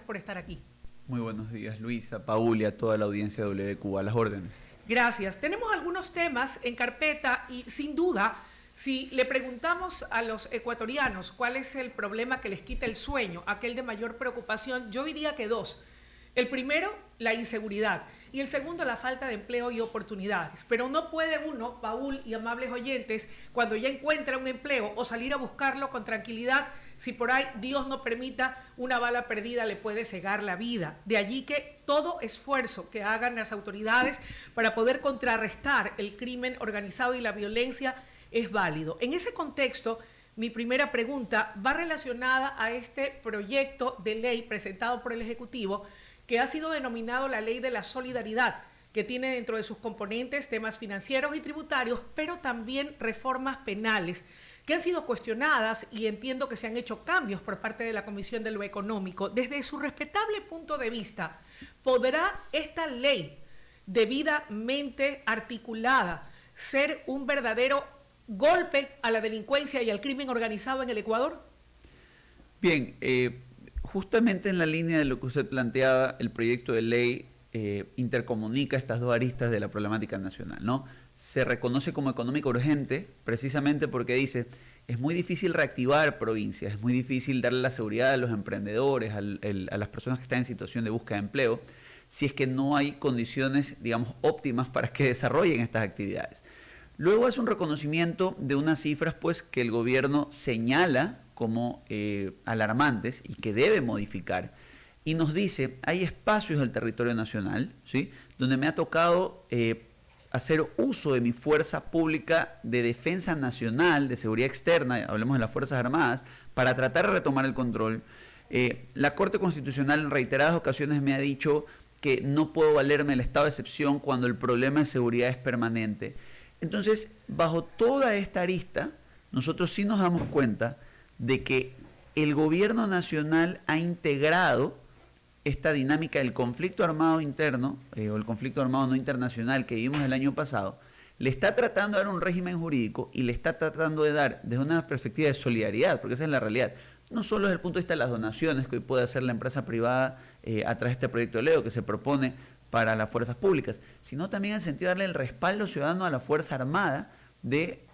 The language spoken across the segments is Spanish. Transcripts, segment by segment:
por estar aquí. Muy buenos días, Luisa, Paul y a toda la audiencia de WQ, a las órdenes. Gracias. Tenemos algunos temas en carpeta y sin duda, si le preguntamos a los ecuatorianos cuál es el problema que les quita el sueño, aquel de mayor preocupación, yo diría que dos. El primero, la inseguridad, y el segundo, la falta de empleo y oportunidades. Pero no puede uno, Paul y amables oyentes, cuando ya encuentra un empleo o salir a buscarlo con tranquilidad, si por ahí Dios no permita, una bala perdida le puede cegar la vida. De allí que todo esfuerzo que hagan las autoridades para poder contrarrestar el crimen organizado y la violencia es válido. En ese contexto, mi primera pregunta va relacionada a este proyecto de ley presentado por el Ejecutivo, que ha sido denominado la Ley de la Solidaridad, que tiene dentro de sus componentes temas financieros y tributarios, pero también reformas penales, que han sido cuestionadas y entiendo que se han hecho cambios por parte de la Comisión de lo Económico. Desde su respetable punto de vista, ¿podrá esta ley debidamente articulada ser un verdadero golpe a la delincuencia y al crimen organizado en el Ecuador? Bien, justamente en la línea de lo que usted planteaba, el proyecto de ley intercomunica estas dos aristas de la problemática nacional, ¿no? Se reconoce como económico urgente precisamente porque dice, es muy difícil reactivar provincias, es muy difícil darle la seguridad a los emprendedores, a las personas que están en situación de búsqueda de empleo, si es que no hay condiciones, digamos, óptimas para que desarrollen estas actividades. Luego hace un reconocimiento de unas cifras pues, que el gobierno señala como alarmantes y que debe modificar. Y nos dice, hay espacios del territorio nacional, ¿sí?, donde me ha tocado hacer uso de mi fuerza pública de defensa nacional, de seguridad externa, hablemos de las Fuerzas Armadas, para tratar de retomar el control. La Corte Constitucional en reiteradas ocasiones me ha dicho que no puedo valerme del estado de excepción cuando el problema de seguridad es permanente. Entonces, bajo toda esta arista, nosotros sí nos damos cuenta de que el gobierno nacional ha integrado esta dinámica del conflicto armado interno, o el conflicto armado no internacional que vimos el año pasado, le está tratando de dar un régimen jurídico y le está tratando de dar desde una perspectiva de solidaridad, porque esa es la realidad, no solo desde el punto de vista de las donaciones que hoy puede hacer la empresa privada a través de este proyecto de ley que se propone para las fuerzas públicas, sino también en el sentido de darle el respaldo ciudadano a la Fuerza Armada de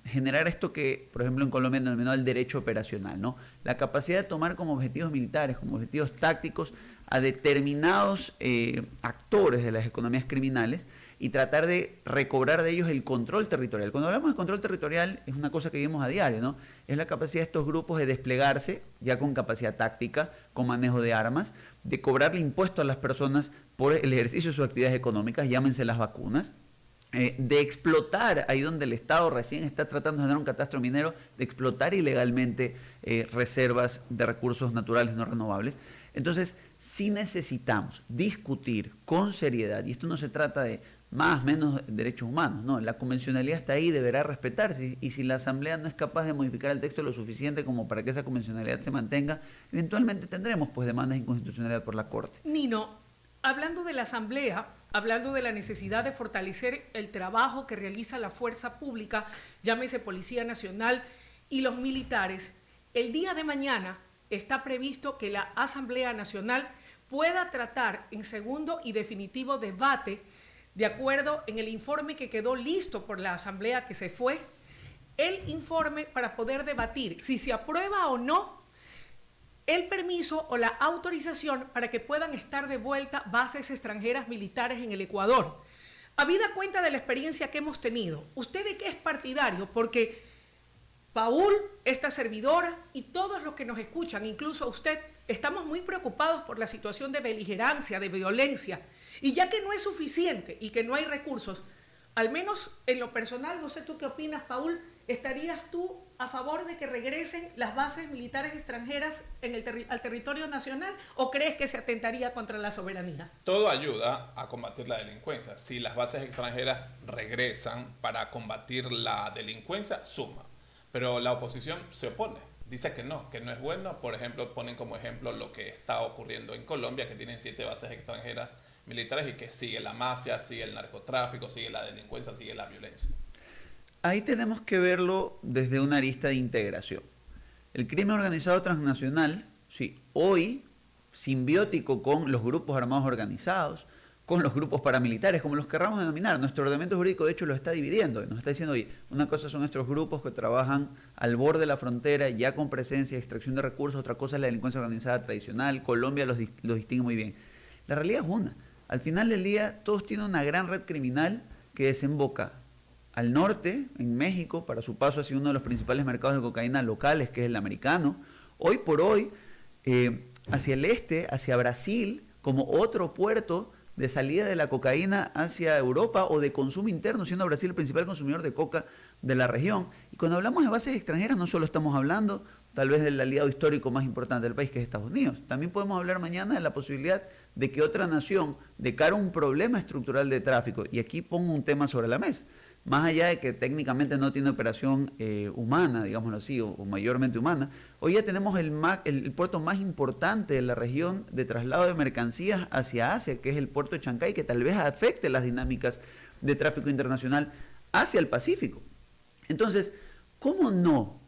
generar esto que, por ejemplo, en Colombia han denominado el derecho operacional, ¿no? La capacidad de tomar como objetivos militares, como objetivos tácticos a determinados actores de las economías criminales y tratar de recobrar de ellos el control territorial. Cuando hablamos de control territorial es una cosa que vivimos a diario, ¿no? Es la capacidad de estos grupos de desplegarse, ya con capacidad táctica, con manejo de armas, de cobrarle impuestos a las personas por el ejercicio de sus actividades económicas, llámense las vacunas, de explotar, ahí donde el Estado recién está tratando de generar un catastro minero, de explotar ilegalmente reservas de recursos naturales no renovables. Entonces, sí necesitamos discutir con seriedad, y esto no se trata de más, menos derechos humanos, no, la convencionalidad está ahí, deberá respetarse, y si la Asamblea no es capaz de modificar el texto lo suficiente como para que esa convencionalidad se mantenga, eventualmente tendremos pues demandas de inconstitucionalidad por la Corte. Nino, hablando de la Asamblea, hablando de la necesidad de fortalecer el trabajo que realiza la fuerza pública, llámese Policía Nacional y los militares, el día de mañana está previsto que la Asamblea Nacional pueda tratar en segundo y definitivo debate, de acuerdo en el informe que quedó listo por la Asamblea que se fue, el informe para poder debatir si se aprueba o no el permiso o la autorización para que puedan estar de vuelta bases extranjeras militares en el Ecuador. Habida cuenta de la experiencia que hemos tenido, ¿usted de qué es partidario? Porque Paul, esta servidora y todos los que nos escuchan, incluso usted, estamos muy preocupados por la situación de beligerancia, de violencia. Y ya que no es suficiente y que no hay recursos, al menos en lo personal, no sé tú qué opinas, Paul, ¿estarías tú a favor de que regresen las bases militares extranjeras al territorio nacional o crees que se atentaría contra la soberanía? Todo ayuda a combatir la delincuencia. Si las bases extranjeras regresan para combatir la delincuencia, suma. Pero la oposición se opone. Dice que no es bueno. Por ejemplo, ponen como ejemplo lo que está ocurriendo en Colombia, que tienen 7 bases extranjeras militares y que sigue la mafia, sigue el narcotráfico, sigue la delincuencia, sigue la violencia. Ahí tenemos que verlo desde una arista de integración. El crimen organizado transnacional, sí, hoy simbiótico con los grupos armados organizados, con los grupos paramilitares, como los querramos denominar. Nuestro ordenamiento jurídico, de hecho, lo está dividiendo. Nos está diciendo, oye, una cosa son estos grupos que trabajan al borde de la frontera, ya con presencia y extracción de recursos, otra cosa es la delincuencia organizada tradicional. Colombia los distingue muy bien. La realidad es una. Al final del día, todos tienen una gran red criminal que desemboca al norte, en México, para su paso hacia uno de los principales mercados de cocaína locales, que es el americano. Hoy por hoy, hacia el este, hacia Brasil, como otro puerto de salida de la cocaína hacia Europa o de consumo interno, siendo Brasil el principal consumidor de coca de la región. Y cuando hablamos de bases extranjeras, no solo estamos hablando tal vez del aliado histórico más importante del país, que es Estados Unidos. También podemos hablar mañana de la posibilidad de que otra nación, de cara a un problema estructural de tráfico, y aquí pongo un tema sobre la mesa, más allá de que técnicamente no tiene operación humana, digámoslo así, o mayormente humana, hoy ya tenemos el puerto más importante de la región de traslado de mercancías hacia Asia, que es el puerto de Chancay, que tal vez afecte las dinámicas de tráfico internacional hacia el Pacífico. Entonces, ¿cómo no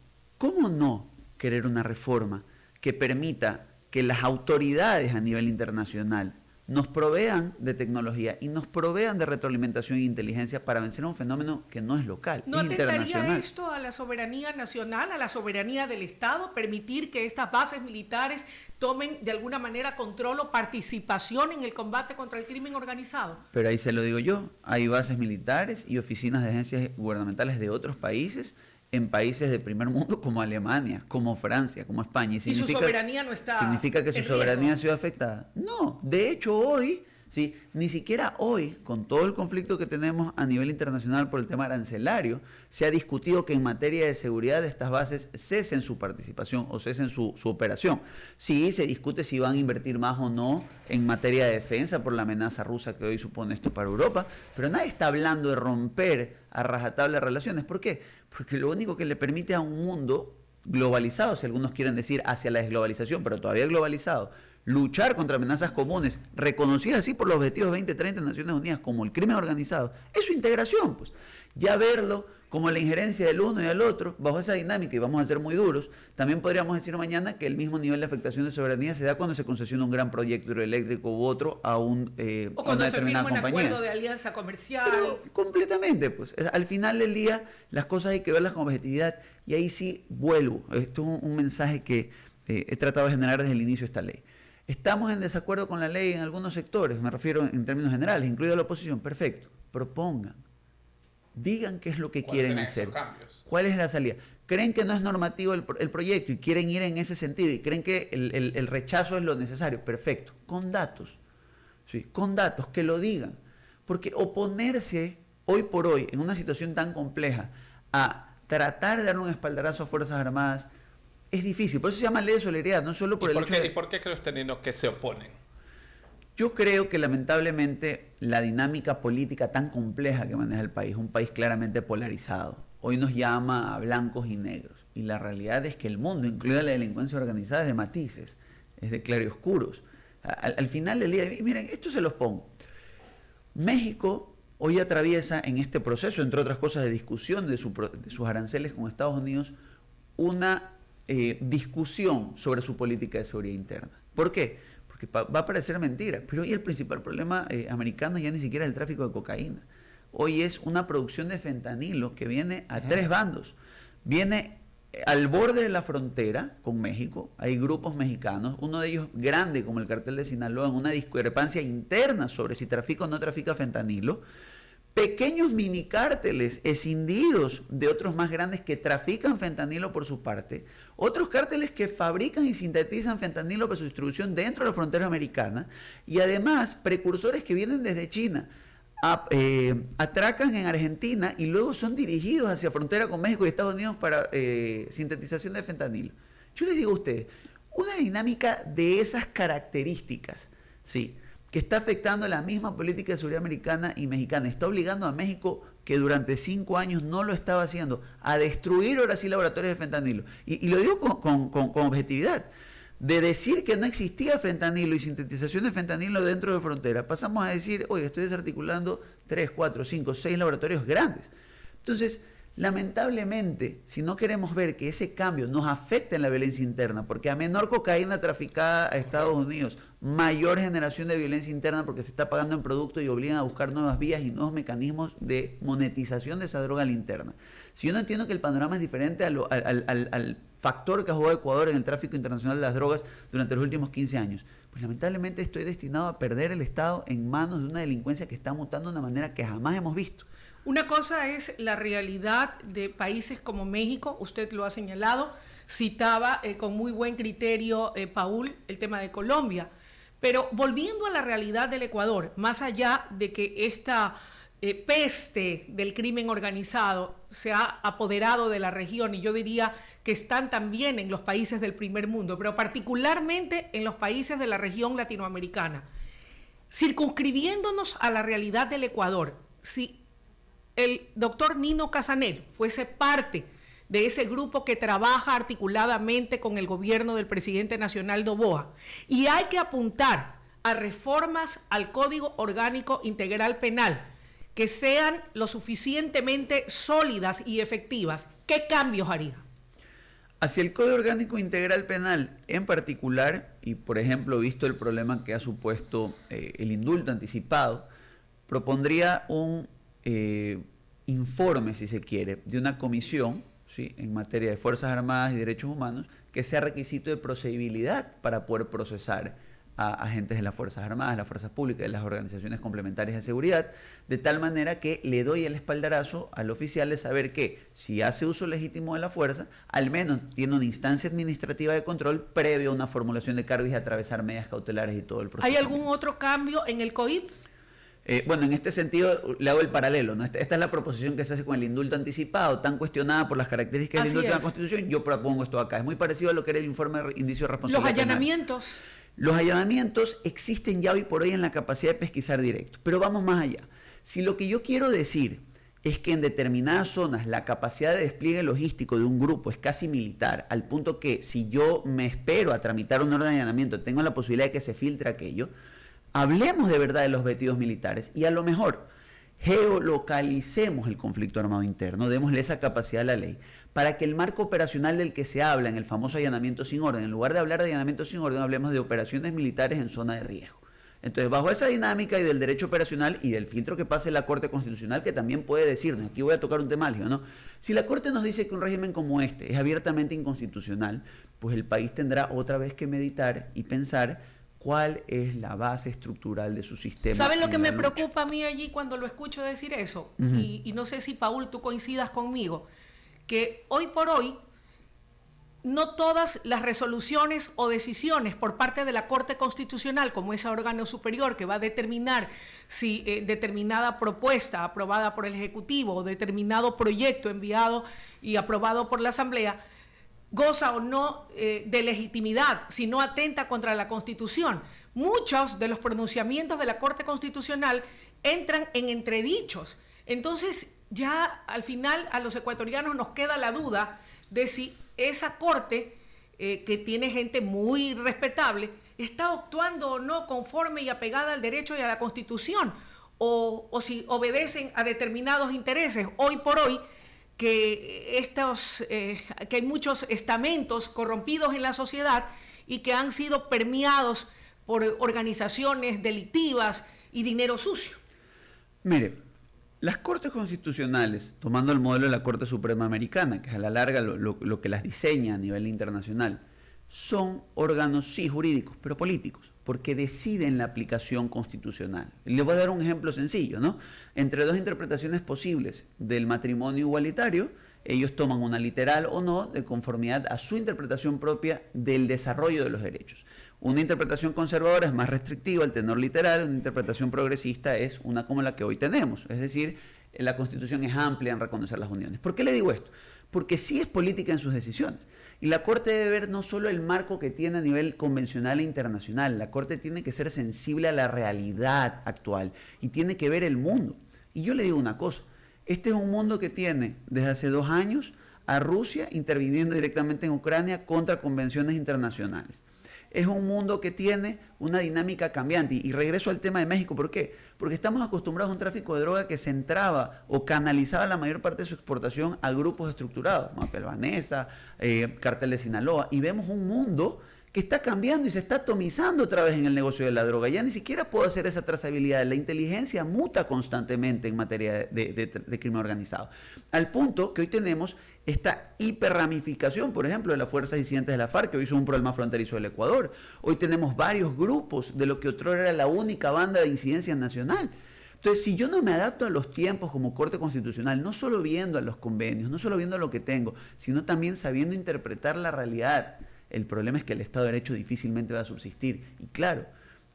querer una reforma que permita que las autoridades a nivel internacional nos provean de tecnología y nos provean de retroalimentación e inteligencia para vencer a un fenómeno que no es local, ¿No es internacional? atentaría esto a la soberanía nacional, a la soberanía del Estado, permitir que estas bases militares tomen de alguna manera control o participación en el combate contra el crimen organizado? Pero ahí se lo digo yo, hay bases militares y oficinas de agencias gubernamentales de otros países en países del primer mundo como Alemania, como Francia, como España. ¿Y su soberanía no está ¿Significa que su en soberanía riesgo? ha sido afectada? No, de hecho hoy, ¿sí? Ni siquiera hoy, con todo el conflicto que tenemos a nivel internacional por el tema arancelario, se ha discutido que en materia de seguridad estas bases cesen su participación o cesen su operación. Sí, se discute si van a invertir más o no en materia de defensa por la amenaza rusa que hoy supone esto para Europa, pero nadie está hablando de romper a rajatabla relaciones. ¿Por qué? Porque lo único que le permite a un mundo globalizado, si algunos quieren decir hacia la desglobalización, pero todavía globalizado, luchar contra amenazas comunes, reconocidas así por los objetivos 2030 de Naciones Unidas como el crimen organizado, es su integración, pues. Ya verlo como la injerencia del uno y del otro, bajo esa dinámica, y vamos a ser muy duros, también podríamos decir mañana que el mismo nivel de afectación de soberanía se da cuando se concesiona un gran proyecto hidroeléctrico u otro a una determinada compañía. Un acuerdo de alianza comercial. Pero completamente, pues. Al final del día, las cosas hay que verlas con objetividad, y ahí sí vuelvo. Esto es un mensaje que he tratado de generar desde el inicio de esta ley. Estamos en desacuerdo con la ley en algunos sectores, me refiero en términos generales, incluida la oposición. Perfecto, propongan. Digan qué es lo que quieren hacer. ¿Cuál es la salida? ¿Creen que no es normativo el proyecto y quieren ir en ese sentido y creen que el rechazo es lo necesario? Perfecto. Con datos. Sí, con datos, que lo digan. Porque oponerse hoy por hoy, en una situación tan compleja, a tratar de dar un espaldarazo a Fuerzas Armadas, es difícil. Por eso se llama ley de solidaridad, no solo por el hecho de... ¿Y por qué cree usted, Nino, que se oponen? Yo creo que lamentablemente la dinámica política tan compleja que maneja el país, un país claramente polarizado, hoy nos llama a blancos y negros. Y la realidad es que el mundo, incluida la delincuencia organizada, es de matices, es de claroscuros. Al final del día, miren, esto se los pongo. México hoy atraviesa en este proceso, entre otras cosas, de discusión de sus aranceles con Estados Unidos, una discusión sobre su política de seguridad interna. ¿Por qué? Porque va a parecer mentira, pero hoy el principal problema americano ya ni siquiera es el tráfico de cocaína. Hoy es una producción de fentanilo que viene a tres bandos. Viene al borde de la frontera con México, hay grupos mexicanos, uno de ellos grande como el cartel de Sinaloa, en una discrepancia interna sobre si trafica o no trafica fentanilo. Pequeños minicárteles escindidos de otros más grandes que trafican fentanilo por su parte, otros cárteles que fabrican y sintetizan fentanilo para su distribución dentro de la frontera americana, y además precursores que vienen desde China, atracan en Argentina y luego son dirigidos hacia frontera con México y Estados Unidos para sintetización de fentanilo. Yo les digo a ustedes, una dinámica de esas características, sí, que está afectando la misma política de seguridad americana y mexicana, está obligando a México, que durante 5 años no lo estaba haciendo, a destruir ahora sí laboratorios de fentanilo. Y lo digo con objetividad. De decir que no existía fentanilo y sintetización de fentanilo dentro de frontera, pasamos a decir, oye, estoy desarticulando 3, 4, 5, 6 laboratorios grandes. Entonces, Lamentablemente, si no queremos ver que ese cambio nos afecte en la violencia interna, porque a menor cocaína traficada a Estados Unidos, mayor generación de violencia interna porque se está pagando en producto y obligan a buscar nuevas vías y nuevos mecanismos de monetización de esa droga a la interna. Si yo no entiendo que el panorama es diferente al factor que ha jugado Ecuador en el tráfico internacional de las drogas durante los últimos 15 años, pues lamentablemente estoy destinado a perder el Estado en manos de una delincuencia que está mutando de una manera que jamás hemos visto. Una cosa es la realidad de países como México, usted lo ha señalado, citaba con muy buen criterio, Paul, el tema de Colombia. Pero volviendo a la realidad del Ecuador, más allá de que esta peste del crimen organizado se ha apoderado de la región, y yo diría que están también en los países del primer mundo, pero particularmente en los países de la región latinoamericana, circunscribiéndonos a la realidad del Ecuador, si el doctor Nino Casanel fuese parte de ese grupo que trabaja articuladamente con el gobierno del presidente Nacional Noboa, y hay que apuntar a reformas al Código Orgánico Integral Penal que sean lo suficientemente sólidas y efectivas, ¿qué cambios haría? Hacia el Código Orgánico Integral Penal en particular, y por ejemplo, visto el problema que ha supuesto el indulto anticipado, propondría un informe, si se quiere, de una comisión, ¿sí?, en materia de Fuerzas Armadas y Derechos Humanos, que sea requisito de procedibilidad para poder procesar a agentes de las Fuerzas Armadas, las Fuerzas Públicas, de las organizaciones complementarias de seguridad, de tal manera que le doy el espaldarazo al oficial de saber que si hace uso legítimo de la fuerza, al menos tiene una instancia administrativa de control previo a una formulación de cargos y atravesar medidas cautelares y todo el proceso. ¿Hay algún otro cambio en el COIP? Bueno, en este sentido le hago el paralelo, ¿no? Esta es la proposición que se hace con el indulto anticipado, tan cuestionada por las características del indulto de la Constitución. Yo propongo esto acá. Es muy parecido a lo que era el informe de indicio de responsabilidad. Los allanamientos. Penal. Los allanamientos existen ya hoy por hoy en la capacidad de pesquisar directo, pero vamos más allá. Si lo que yo quiero decir es que en determinadas zonas la capacidad de despliegue logístico de un grupo es casi militar, al punto que si yo me espero a tramitar un orden de allanamiento, tengo la posibilidad de que se filtre aquello, hablemos de verdad de los objetivos militares y a lo mejor geolocalicemos el conflicto armado interno, démosle esa capacidad a la ley, para que el marco operacional del que se habla en el famoso allanamiento sin orden, en lugar de hablar de allanamiento sin orden, hablemos de operaciones militares en zona de riesgo. Entonces, bajo esa dinámica y del derecho operacional y del filtro que pase la Corte Constitucional, que también puede decirnos, aquí voy a tocar un tema álgido, ¿no? Si la Corte nos dice que un régimen como este es abiertamente inconstitucional, pues el país tendrá otra vez que meditar y pensar cuál es la base estructural de su sistema. ¿Saben lo que me preocupa a mí allí cuando lo escucho decir eso? Y no sé si, Paul, tú coincidas conmigo, que hoy por hoy no todas las resoluciones o decisiones por parte de la Corte Constitucional, como ese órgano superior que va a determinar si determinada propuesta aprobada por el Ejecutivo o determinado proyecto enviado y aprobado por la Asamblea, goza o no de legitimidad, si no atenta contra la Constitución. Muchos de los pronunciamientos de la Corte Constitucional entran en entredichos. Entonces, ya al final a los ecuatorianos nos queda la duda de si esa Corte, que tiene gente muy respetable, está actuando o no conforme y apegada al derecho y a la Constitución, o si obedecen a determinados intereses. Hoy por hoy, que hay muchos estamentos corrompidos en la sociedad y que han sido permeados por organizaciones delictivas y dinero sucio. Mire, las Cortes Constitucionales, tomando el modelo de la Corte Suprema Americana, que es a la larga lo que las diseña a nivel internacional, son órganos, sí, jurídicos, pero políticos, porque deciden la aplicación constitucional. Le voy a dar un ejemplo sencillo, ¿no? Entre dos interpretaciones posibles del matrimonio igualitario, ellos toman una literal o no de conformidad a su interpretación propia del desarrollo de los derechos. Una interpretación conservadora es más restrictiva, el tenor literal; una interpretación progresista es una como la que hoy tenemos, es decir, la Constitución es amplia en reconocer las uniones. ¿Por qué le digo esto? Porque sí es política en sus decisiones. Y la Corte debe ver no solo el marco que tiene a nivel convencional e internacional, la Corte tiene que ser sensible a la realidad actual y tiene que ver el mundo. Y yo le digo una cosa, este es un mundo que tiene desde hace 2 años a Rusia interviniendo directamente en Ucrania contra convenciones internacionales. es un mundo que tiene una dinámica cambiante. Y regreso al tema de México, ¿por qué? Porque estamos acostumbrados a un tráfico de droga que centraba o canalizaba la mayor parte de su exportación a grupos estructurados, Mafia Albanesa, Cartel de Sinaloa, y vemos un mundo que está cambiando y se está atomizando otra vez en el negocio de la droga. Ya ni siquiera puedo hacer esa trazabilidad. La inteligencia muta constantemente en materia de crimen organizado. Al punto que hoy tenemos esta hiperramificación, por ejemplo, de las fuerzas disidentes de la FARC, que hoy son un problema fronterizo del Ecuador. Hoy tenemos varios grupos de lo que otrora era la única banda de incidencia nacional. Entonces, si yo no me adapto a los tiempos como Corte Constitucional, no solo viendo a los convenios, no solo viendo lo que tengo, sino también sabiendo interpretar la realidad, el problema es que el Estado de Derecho difícilmente va a subsistir. Y claro,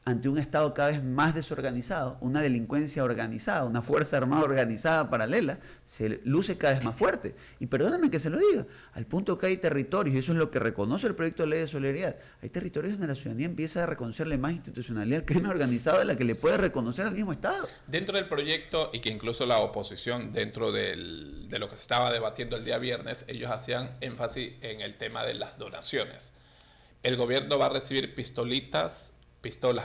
ante un Estado cada vez más desorganizado, una delincuencia organizada, una fuerza armada organizada paralela, se luce cada vez más fuerte. Y perdónenme que se lo diga, al punto que hay territorios, y eso es lo que reconoce el proyecto de ley de solidaridad, hay territorios donde la ciudadanía empieza a reconocerle más institucionalidad al crimen organizado de la que le puede reconocer al mismo Estado. Dentro del proyecto, y que incluso la oposición, dentro de lo que se estaba debatiendo el día viernes, ellos hacían énfasis en el tema de las donaciones. El gobierno va a recibir pistolas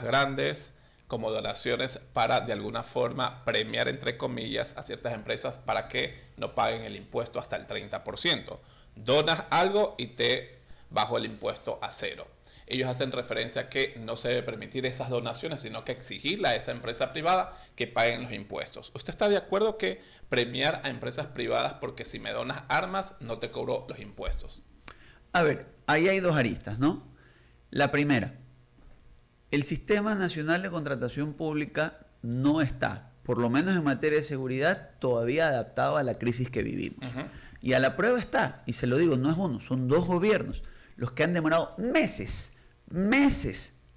grandes como donaciones para de alguna forma premiar, entre comillas, a ciertas empresas para que no paguen el impuesto hasta el 30%. Donas algo y te bajo el impuesto a 0. Ellos hacen referencia a que no se debe permitir esas donaciones, sino que exigirle a esa empresa privada que paguen los impuestos. ¿Usted está de acuerdo que premiar a empresas privadas porque si me donas armas no te cobro los impuestos? A ver, ahí hay dos aristas, ¿no? La primera, el Sistema Nacional de Contratación Pública no está, por lo menos en materia de seguridad, todavía adaptado a la crisis que vivimos. Y a la prueba está, y se lo digo, no es uno, son dos gobiernos los que han demorado meses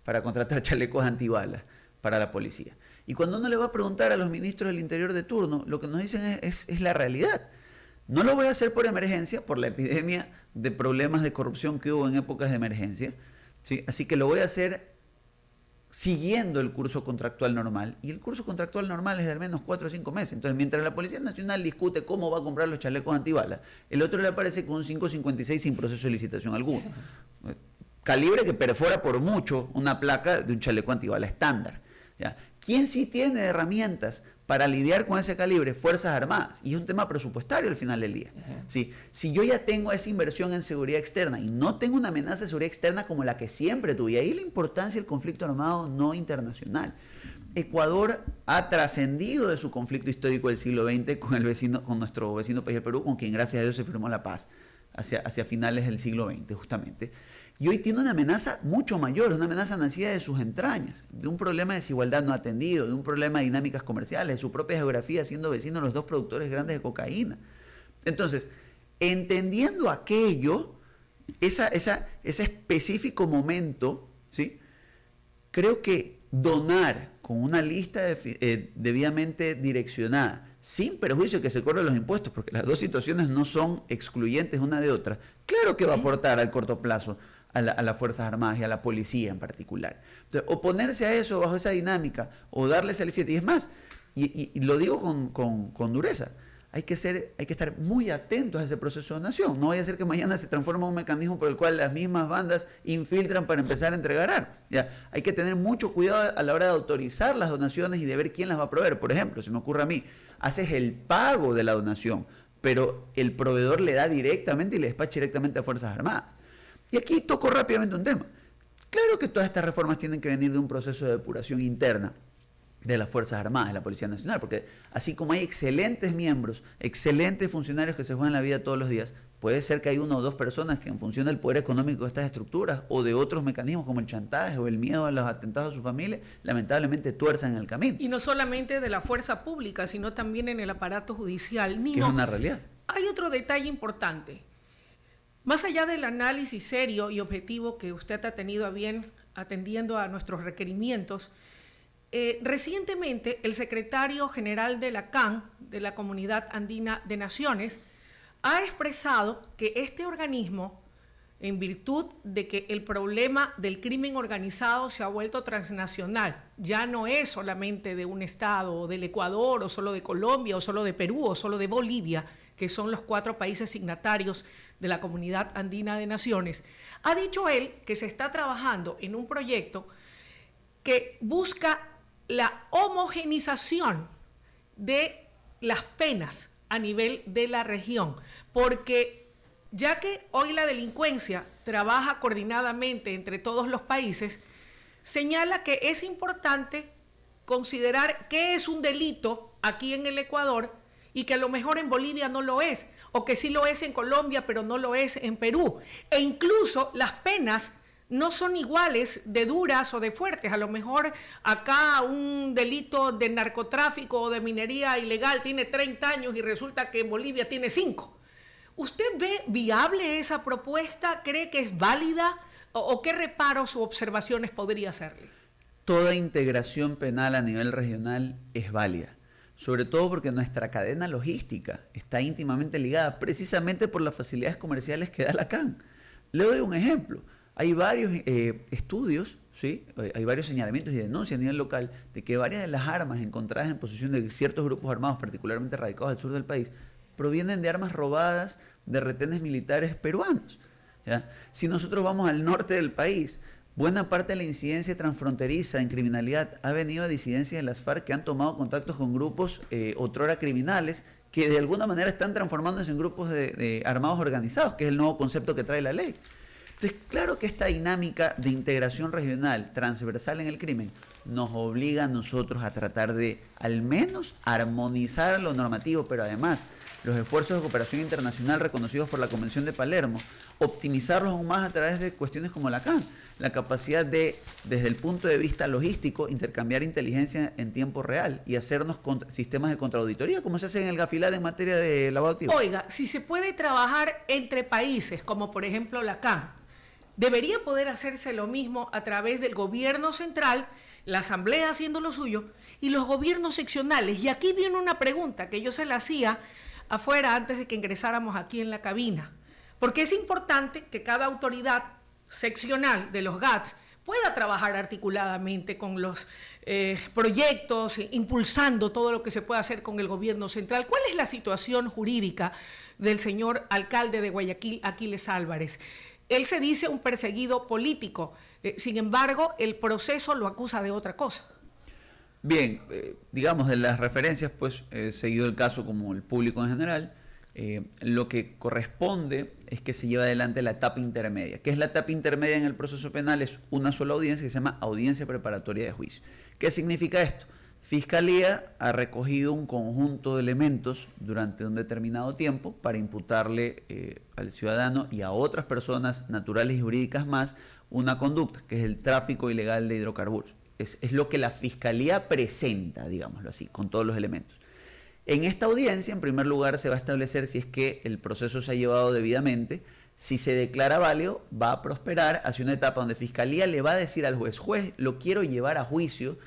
para contratar chalecos antibalas para la policía. Y cuando uno le va a preguntar a los ministros del Interior de turno, lo que nos dicen es la realidad. No lo voy a hacer por emergencia, por la epidemia de problemas de corrupción que hubo en épocas de emergencia, ¿sí? Así que lo voy a hacer siguiendo el curso contractual normal, y el curso contractual normal es de al menos 4 o 5 meses. Entonces, mientras la Policía Nacional discute cómo va a comprar los chalecos antibalas, el otro le aparece con un 5.56 sin proceso de licitación alguno. Calibre que perfora por mucho una placa de un chaleco antibala estándar. ¿Ya? ¿Quién sí tiene herramientas para lidiar con ese calibre? Fuerzas Armadas. Y es un tema presupuestario al final del día. ¿Sí? Si yo ya tengo esa inversión en seguridad externa y no tengo una amenaza de seguridad externa como la que siempre tuve, ahí la importancia del conflicto armado no internacional. Ecuador ha trascendido de su conflicto histórico del siglo XX con nuestro vecino país de Perú, con quien gracias a Dios se firmó la paz hacia finales del siglo XX justamente. Y hoy tiene una amenaza mucho mayor, una amenaza nacida de sus entrañas, de un problema de desigualdad no atendido, de un problema de dinámicas comerciales, de su propia geografía, siendo vecinos los dos productores grandes de cocaína. Entonces, entendiendo aquello, ese específico momento, ¿sí? Creo que donar con una lista debidamente direccionada, sin perjuicio de que se cobren los impuestos, porque las dos situaciones no son excluyentes una de otra, claro que va a aportar al corto plazo a las Fuerzas Armadas y a la policía en particular. Entonces, oponerse a eso bajo esa dinámica o darles el 7, y es más, y lo digo con dureza, hay que estar muy atentos a ese proceso de donación. No vaya a ser que mañana se transforme en un mecanismo por el cual las mismas bandas infiltran para empezar a entregar armas. ¿Ya? Hay que tener mucho cuidado a la hora de autorizar las donaciones y de ver quién las va a proveer. Por ejemplo, se me ocurre a mí, haces el pago de la donación, pero el proveedor le da directamente y le despacha directamente a Fuerzas Armadas. Y aquí toco rápidamente un tema. Claro que todas estas reformas tienen que venir de un proceso de depuración interna de las Fuerzas Armadas, de la Policía Nacional, porque así como hay excelentes miembros, excelentes funcionarios que se juegan la vida todos los días, puede ser que hay 1 o 2 personas que en función del poder económico de estas estructuras o de otros mecanismos como el chantaje o el miedo a los atentados a su familia, lamentablemente tuerzan el camino. Y no solamente de la fuerza pública, sino también en el aparato judicial. Que es una realidad. Hay otro detalle importante. Más allá del análisis serio y objetivo que usted ha tenido a bien atendiendo a nuestros requerimientos, recientemente el secretario general de la CAN, de la Comunidad Andina de Naciones, ha expresado que este organismo, en virtud de que el problema del crimen organizado se ha vuelto transnacional, ya no es solamente de un estado, o del Ecuador, o solo de Colombia, o solo de Perú, o solo de Bolivia, que son los 4 países signatarios de la Comunidad Andina de Naciones, ha dicho él que se está trabajando en un proyecto que busca la homogenización de las penas a nivel de la región, porque ya que hoy la delincuencia trabaja coordinadamente entre todos los países, señala que es importante considerar qué es un delito aquí en el Ecuador y que a lo mejor en Bolivia no lo es, o que sí lo es en Colombia, pero no lo es en Perú. E incluso las penas no son iguales de duras o de fuertes. A lo mejor acá un delito de narcotráfico o de minería ilegal tiene 30 años y resulta que en Bolivia tiene 5. ¿Usted ve viable esa propuesta? ¿Cree que es válida? ¿O qué reparos u observaciones podría hacerle? Toda integración penal a nivel regional es válida, sobre todo porque nuestra cadena logística está íntimamente ligada precisamente por las facilidades comerciales que da la CAN. Le doy un ejemplo. Hay varios estudios, ¿sí? Hay varios señalamientos y denuncias a nivel local de que varias de las armas encontradas en posesión de ciertos grupos armados, particularmente radicados al sur del país, provienen de armas robadas de retenes militares peruanos, ¿ya? Si nosotros vamos al norte del país, buena parte de la incidencia transfronteriza en criminalidad ha venido de disidencias de las FARC que han tomado contactos con grupos otrora criminales que de alguna manera están transformándose en grupos de armados organizados, que es el nuevo concepto que trae la ley. Entonces, claro que esta dinámica de integración regional transversal en el crimen nos obliga a nosotros a tratar de al menos armonizar lo normativo, pero además los esfuerzos de cooperación internacional reconocidos por la Convención de Palermo, optimizarlos aún más a través de cuestiones como la CAN, la capacidad de, desde el punto de vista logístico, intercambiar inteligencia en tiempo real y hacernos sistemas de contraauditoría, como se hace en el GAFILAD en materia de lavado activo. Oiga, si se puede trabajar entre países, como por ejemplo la CAN, debería poder hacerse lo mismo a través del gobierno central, la asamblea haciendo lo suyo, y los gobiernos seccionales. Y aquí viene una pregunta que yo se la hacía afuera antes de que ingresáramos aquí en la cabina, porque es importante que cada autoridad seccional de los GATS pueda trabajar articuladamente con los proyectos, impulsando todo lo que se pueda hacer con el gobierno central. ¿Cuál es la situación jurídica del señor alcalde de Guayaquil, Aquiles Álvarez? Él se dice un perseguido político, sin embargo, el proceso lo acusa de otra cosa. Bien, digamos, de las referencias, pues he seguido el caso como el público en general. Lo que corresponde es que se lleva adelante la etapa intermedia. ¿Qué es la etapa intermedia en el proceso penal? Es una sola audiencia que se llama audiencia preparatoria de juicio. ¿Qué significa esto? Fiscalía ha recogido un conjunto de elementos durante un determinado tiempo para imputarle al ciudadano y a otras personas naturales y jurídicas más una conducta, que es el tráfico ilegal de hidrocarburos. Es lo que la Fiscalía presenta, digámoslo así, con todos los elementos. En esta audiencia, en primer lugar, se va a establecer si es que el proceso se ha llevado debidamente. Si se declara válido, va a prosperar hacia una etapa donde Fiscalía le va a decir al juez, lo quiero llevar a juicio,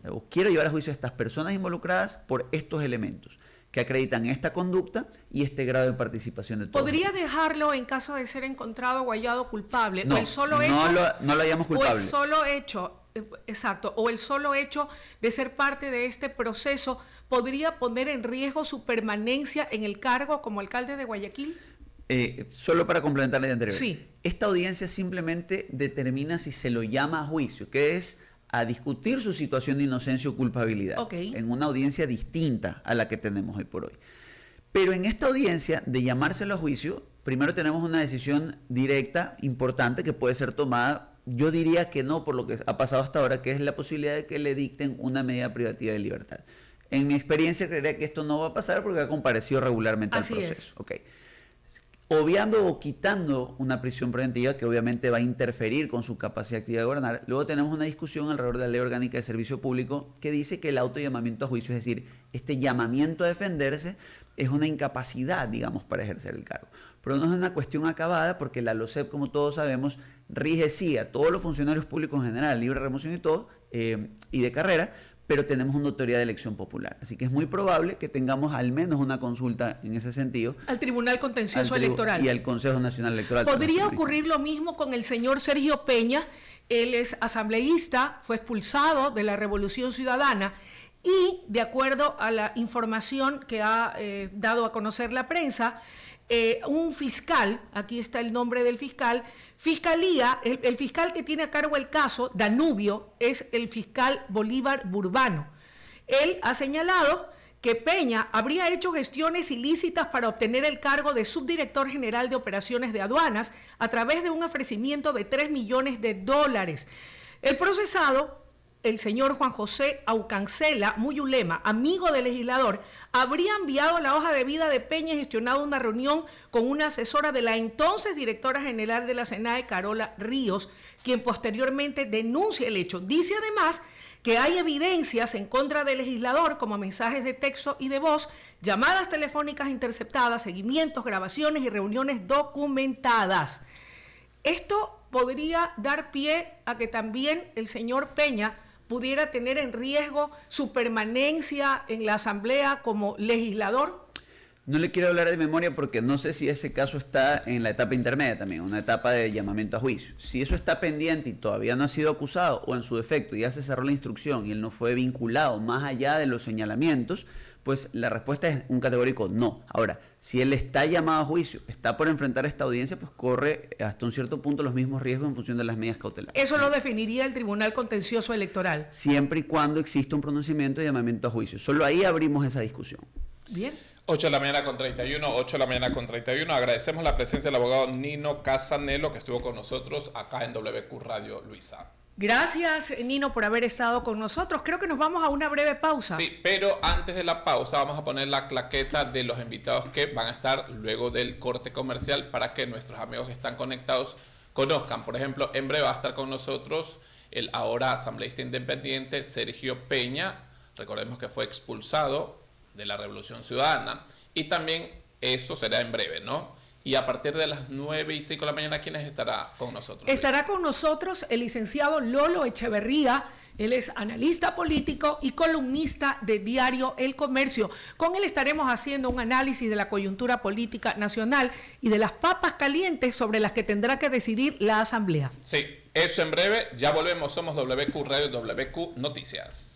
o quiero llevar a juicio a estas personas involucradas por estos elementos que acreditan esta conducta y este grado de participación de todos. ¿Podría dejarlo en caso de ser encontrado o hallado culpable? No, ¿O el solo hecho, no lo hallamos culpable. O el solo hecho, exacto, o el solo hecho de ser parte de este proceso podría poner en riesgo su permanencia en el cargo como alcalde de Guayaquil? Solo para complementar la anterior. Sí. Esta audiencia simplemente determina si se lo llama a juicio, que es a discutir su situación de inocencia o culpabilidad, en una audiencia distinta a la que tenemos hoy por hoy. Pero en esta audiencia, de llamárselo a juicio, primero tenemos una decisión directa, importante, que puede ser tomada, yo diría que no, por lo que ha pasado hasta ahora, que es la posibilidad de que le dicten una medida privativa de libertad. En mi experiencia, creería que esto no va a pasar porque ha comparecido regularmente al proceso. Obviando o quitando una prisión preventiva que obviamente va a interferir con su capacidad activa de gobernar, luego tenemos una discusión alrededor de la Ley Orgánica de Servicio Público que dice que el autollamamiento a juicio, es decir, este llamamiento a defenderse, es una incapacidad, digamos, para ejercer el cargo. Pero no es una cuestión acabada porque la LOCEP, como todos sabemos, rige sí a todos los funcionarios públicos en general, libre remoción y todo, y de carrera, pero tenemos una autoridad de elección popular. Así que es muy probable que tengamos al menos una consulta en ese sentido. Al Tribunal Contencioso Electoral. Y al Consejo Nacional Electoral. ¿Podría ocurrir lo mismo con el señor Sergio Peña? Él es asambleísta, fue expulsado de la Revolución Ciudadana y de acuerdo a la información que ha dado a conocer la prensa, un fiscal, aquí está el nombre del fiscal, el fiscal que tiene a cargo el caso, Danubio, es el fiscal Bolívar Burbano. Él ha señalado que Peña habría hecho gestiones ilícitas para obtener el cargo de subdirector general de operaciones de aduanas a través de un ofrecimiento de $3 millones. El procesado, el señor Juan José Aucancela Muyulema, amigo del legislador, habría enviado la hoja de vida de Peña y gestionado una reunión con una asesora de la entonces directora general de la SENAE, Carola Ríos, quien posteriormente denuncia el hecho. Dice además que hay evidencias en contra del legislador, como mensajes de texto y de voz, llamadas telefónicas interceptadas, seguimientos, grabaciones y reuniones documentadas. Esto podría dar pie a que también el señor Peña pudiera tener en riesgo su permanencia en la Asamblea como legislador. No le quiero hablar de memoria porque no sé si ese caso está en la etapa intermedia también, una etapa de llamamiento a juicio. Si eso está pendiente y todavía no ha sido acusado, o en su defecto ya se cerró la instrucción y él no fue vinculado más allá de los señalamientos, pues la respuesta es un categórico no. Ahora, si él está llamado a juicio, está por enfrentar esta audiencia, pues corre hasta un cierto punto los mismos riesgos en función de las medidas cautelares. Eso lo definiría el Tribunal Contencioso Electoral. Siempre y cuando exista un pronunciamiento de llamamiento a juicio. Solo ahí abrimos esa discusión. Bien. 8 de la mañana con 31, 8 de la mañana con 31. Agradecemos la presencia del abogado Nino Casanelo, que estuvo con nosotros acá en WQ Radio Luisa. Gracias, Nino, por haber estado con nosotros. Creo que nos vamos a una breve pausa. Sí, pero antes de la pausa vamos a poner la claqueta de los invitados que van a estar luego del corte comercial para que nuestros amigos que están conectados conozcan. Por ejemplo, en breve va a estar con nosotros el ahora asambleísta independiente Sergio Peña. Recordemos que fue expulsado de la Revolución Ciudadana, y también eso será en breve, ¿no? Y a partir de las 9:05 de la mañana, ¿quién estará con nosotros? Estará con nosotros el licenciado Lolo Echeverría. Él es analista político y columnista de Diario El Comercio. Con él estaremos haciendo un análisis de la coyuntura política nacional y de las papas calientes sobre las que tendrá que decidir la Asamblea. Sí, eso en breve. Ya volvemos. Somos WQ Radio, WQ Noticias.